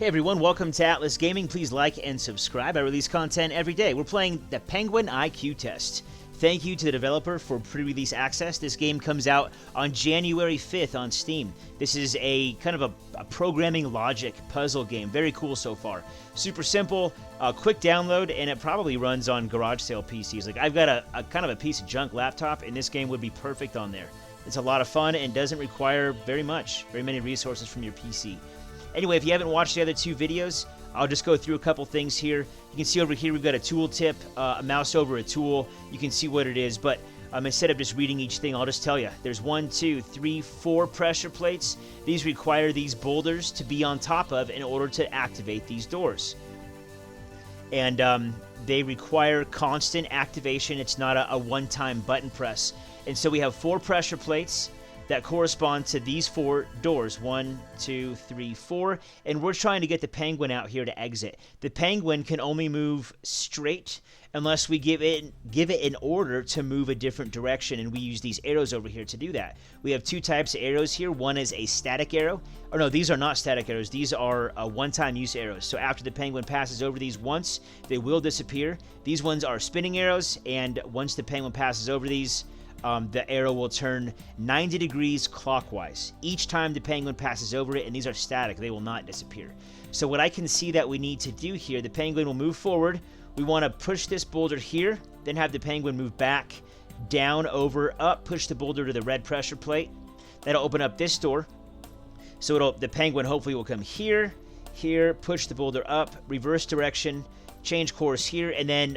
Hey everyone, welcome to Atlas Gaming. Please like and subscribe. I release content every day. We're playing the Penguin IQ Test. Thank you to the developer for pre-release access. This game comes out on January 5th on Steam. This is a kind of a programming logic puzzle game. Very cool so far. Super simple, quick download, and it probably runs on garage sale PCs. Like I've got a kind of a piece of junk laptop, and this game would be perfect on there. It's a lot of fun and doesn't require very many resources from your PC. Anyway, if you haven't watched the other two videos, I'll just go through a couple things here. You can see over here we've got a tool tip, a mouse over a tool. You can see what it is, but instead of just reading each thing, I'll just tell you. There's 1, 2, 3, 4 pressure plates. These require these boulders to be on top of in order to activate these doors. And they require constant activation. It's not a one-time button press. And so we have 4 pressure plates that correspond to these 4 doors. 1, 2, 3, 4. And we're trying to get the penguin out here to exit. The penguin can only move straight unless we give it an order to move a different direction, and we use these arrows over here to do that. We have 2 types of arrows here. One is a static arrow. Or no, these are not static arrows. These are one-time use arrows. So after the penguin passes over these once, they will disappear. These ones are spinning arrows, and once the penguin passes over these, the arrow will turn 90 degrees clockwise each time the penguin passes over it, and these are static. They will not disappear. So what I can see that we need to do here, the penguin will move forward. We want to push this boulder here, then have the penguin move back, down, over, up, push the boulder to the red pressure plate. That'll open up this door. So the penguin hopefully will come here, here, push the boulder up, reverse direction, change course here, and then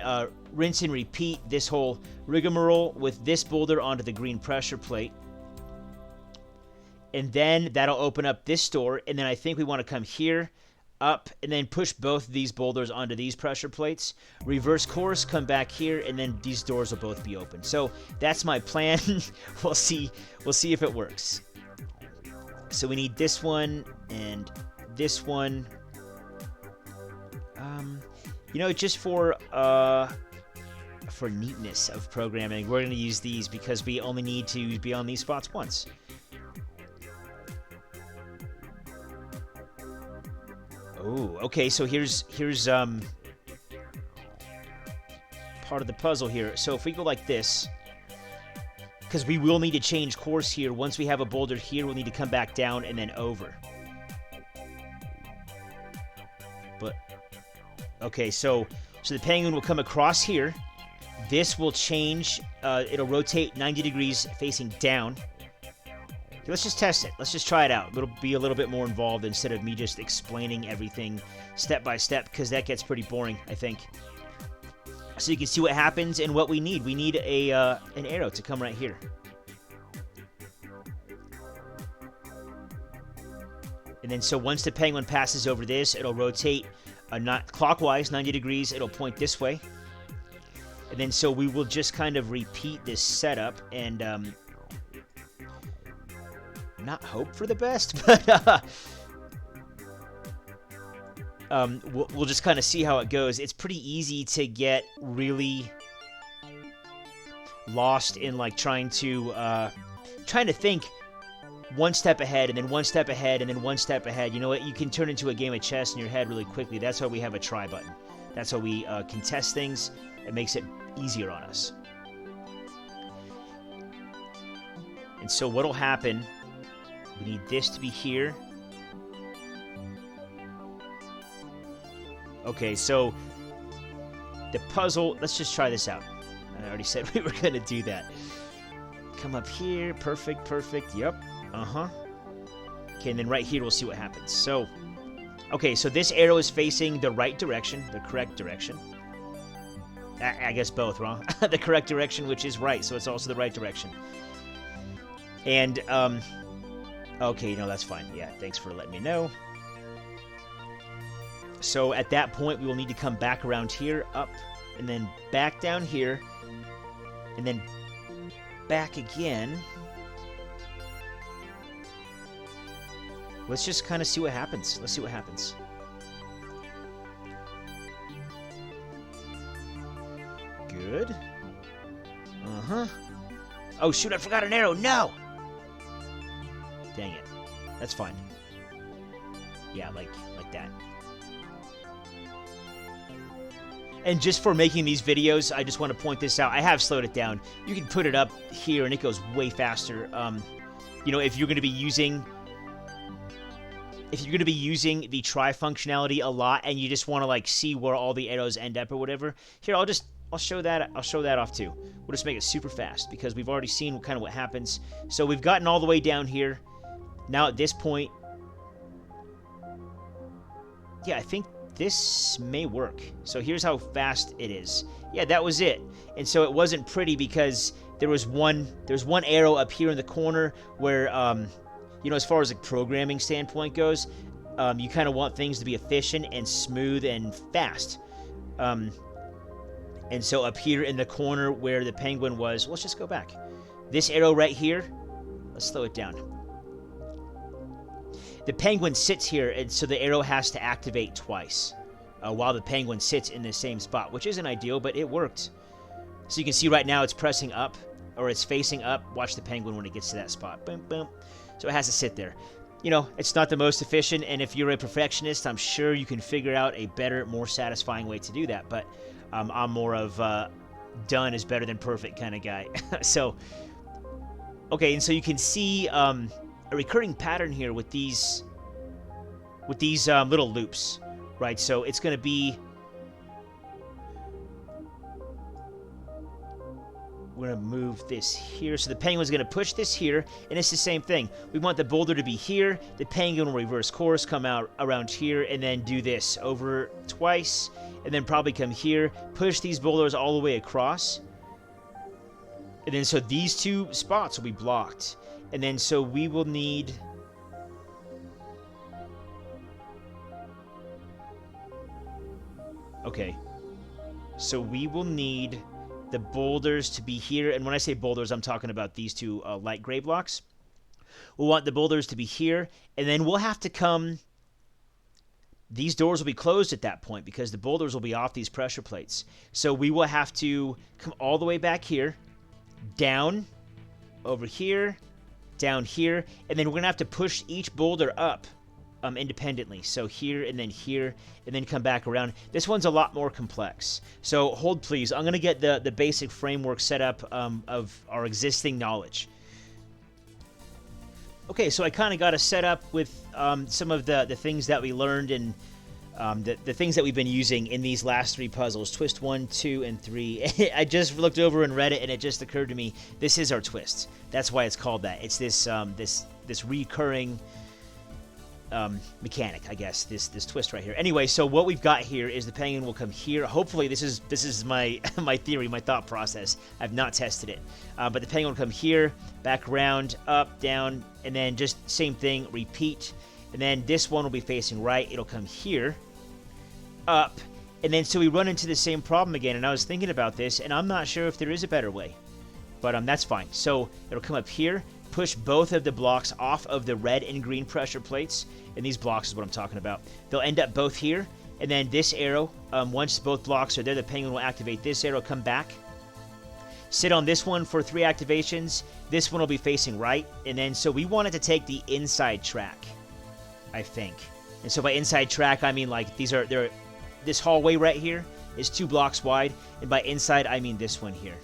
rinse and repeat this whole rigmarole with this boulder onto the green pressure plate. And then that'll open up this door, and then I think we want to come here, up, and then push both of these boulders onto these pressure plates. Reverse course, come back here, and then these doors will both be open. So that's my plan. We'll see if it works. So we need this one and this one. You know, just for neatness of programming, we're going to use these because we only need to be on these spots once. Oh, okay, so here's part of the puzzle here. So if we go like this, because we will need to change course here. Once we have a boulder here, we'll need to come back down and then over. But okay, so the penguin will come across here. This will change. It'll rotate 90 degrees facing down. Okay, let's just test it. Let's just try it out. It'll be a little bit more involved instead of me just explaining everything step by step, because that gets pretty boring, I think. So you can see what happens and what we need. We need an arrow to come right here. And then so once the penguin passes over this, it'll rotate not clockwise, 90 degrees. It'll point this way. And then so we will just kind of repeat this setup and not hope for the best, but we'll just kind of see how it goes. It's pretty easy to get really lost in like trying to think one step ahead, and then one step ahead, and then one step ahead. You know what? You can turn into a game of chess in your head really quickly. That's why we have a try button. That's how we can test things. It makes it easier on us. And so what'll happen, we need this to be here. Okay, so the puzzle, let's just try this out. I already said we were going to do that. Come up here. Perfect, perfect. Yep. Uh-huh. Okay, and then right here we'll see what happens. So, okay, so this arrow is facing the right direction, the correct direction. I guess both, wrong. The correct direction, which is right, so it's also the right direction. And, okay, no, that's fine. Yeah, thanks for letting me know. So at that point, we will need to come back around here, up, and then back down here, and then back again. Let's just kind of see what happens. Let's see what happens. Good. Uh-huh. Oh, shoot, I forgot an arrow. No! Dang it. That's fine. Yeah, like that. And just for making these videos, I just want to point this out. I have slowed it down. You can put it up here and it goes way faster. You know, if you're going to be using the try functionality a lot and you just want to like see where all the arrows end up or whatever, here I'll show that off too. We'll just make it super fast because we've already seen kind of what happens. So we've gotten all the way down here. Now at this point, yeah, I think this may work. So here's how fast it is. Yeah, that was it. And so it wasn't pretty because there's one arrow up here in the corner where, you know, as far as the programming standpoint goes, you kind of want things to be efficient and smooth and fast. And so up here in the corner where the penguin was, let's just go back. This arrow right here, let's slow it down. The penguin sits here, and so the arrow has to activate twice while the penguin sits in the same spot, which isn't ideal, but it worked. So you can see right now it's pressing up, or it's facing up. Watch the penguin when it gets to that spot. Boom, boom. So it has to sit there. You know, it's not the most efficient, and if you're a perfectionist, I'm sure you can figure out a better, more satisfying way to do that, but I'm more of done is better than perfect kind of guy. So, okay, and so you can see a recurring pattern here with these little loops, right? So it's going to be, we're going to move this here. So the penguin's going to push this here, and it's the same thing. We want the boulder to be here. The penguin will reverse course, come out around here, and then do this over twice, and then probably come here, push these boulders all the way across. And then so these two spots will be blocked. And then so we will need... Okay. So we will need the boulders to be here. And when I say boulders, I'm talking about these two light gray blocks. We'll want the boulders to be here. And then we'll have to come... These doors will be closed at that point because the boulders will be off these pressure plates. So we will have to come all the way back here, down, over here, down here, and then we're going to have to push each boulder up independently. So here, and then come back around. This one's a lot more complex. So hold please. I'm going to get the basic framework set up of our existing knowledge. Okay, so I kind of got a set up with some of the things that we learned and the things that we've been using in these last three puzzles, twist 1, 2, and 3. I just looked over and read it, and it just occurred to me, this is our twist. That's why it's called that. It's this this recurring mechanic, I guess, this twist right here. Anyway, so what we've got here is the penguin will come here. Hopefully, this is my my theory, my thought process. I've not tested it, but the penguin will come here, back around, up, down, and then just same thing, repeat. And then this one will be facing right. It'll come here, up, and then so we run into the same problem again. And I was thinking about this, and I'm not sure if there is a better way, but that's fine. So it'll come up here, push both of the blocks off of the red and green pressure plates, and these blocks is what I'm talking about. They'll end up both here, and then this arrow, once both blocks are there, the penguin will activate this arrow, come back, sit on this one for 3 activations. This one will be facing right, and then so we want it to take the inside track, I think. And so by inside track, I mean like this hallway right here is 2 blocks wide, and by inside, I mean this one here.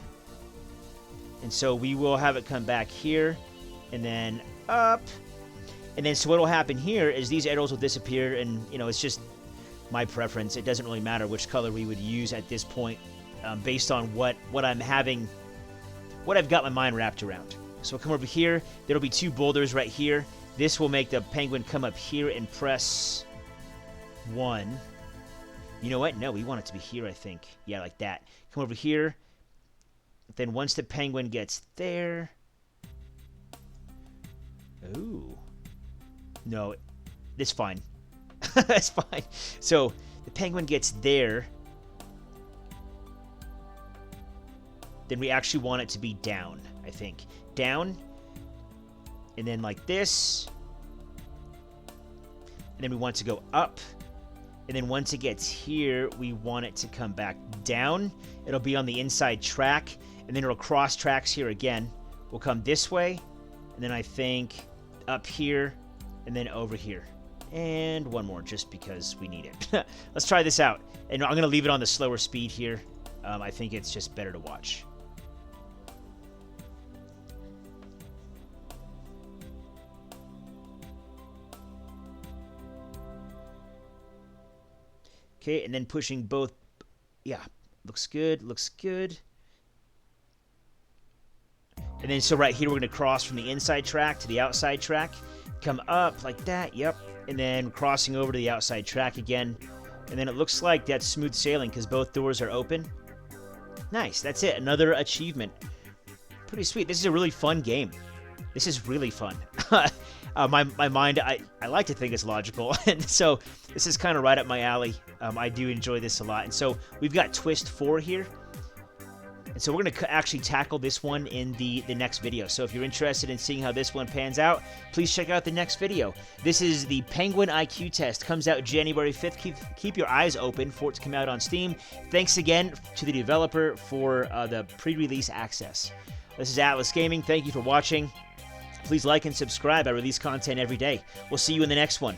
And so we will have it come back here, and then up. And then so what will happen here is these arrows will disappear, and you know, it's just my preference. It doesn't really matter which color we would use at this point, based on what I'm having, what I've got my mind wrapped around. So we'll come over here. There'll be 2 boulders right here. This will make the penguin come up here and press 1. You know what? No, we want it to be here, I think. Yeah, like that. Come over here. Then once the penguin gets there... Ooh. No, it's fine. That's fine. So the penguin gets there. Then we actually want it to be down, I think. Down. And then like this. And then we want it to go up. And then once it gets here, we want it to come back down. It'll be on the inside track. And then it'll cross tracks here again. We'll come this way. And then I think up here. And then over here. And one more, just because we need it. Let's try this out. And I'm going to leave it on the slower speed here. I think it's just better to watch. Okay, and then pushing both. Yeah, looks good, looks good. And then so right here, we're going to cross from the inside track to the outside track. Come up like that, yep. And then crossing over to the outside track again. And then it looks like that's smooth sailing because both doors are open. Nice, that's it. Another achievement. Pretty sweet. This is a really fun game. This is really fun. My mind, I like to think it's logical. And so this is kind of right up my alley. I do enjoy this a lot. And so we've got Twist 4 here. And so we're going to actually tackle this one in the next video. So if you're interested in seeing how this one pans out, please check out the next video. This is the Penguin IQ test. Comes out January 5th. Keep your eyes open for it to come out on Steam. Thanks again to the developer for the pre-release access. This is Atlas Gaming. Thank you for watching. Please like and subscribe. I release content every day. We'll see you in the next one.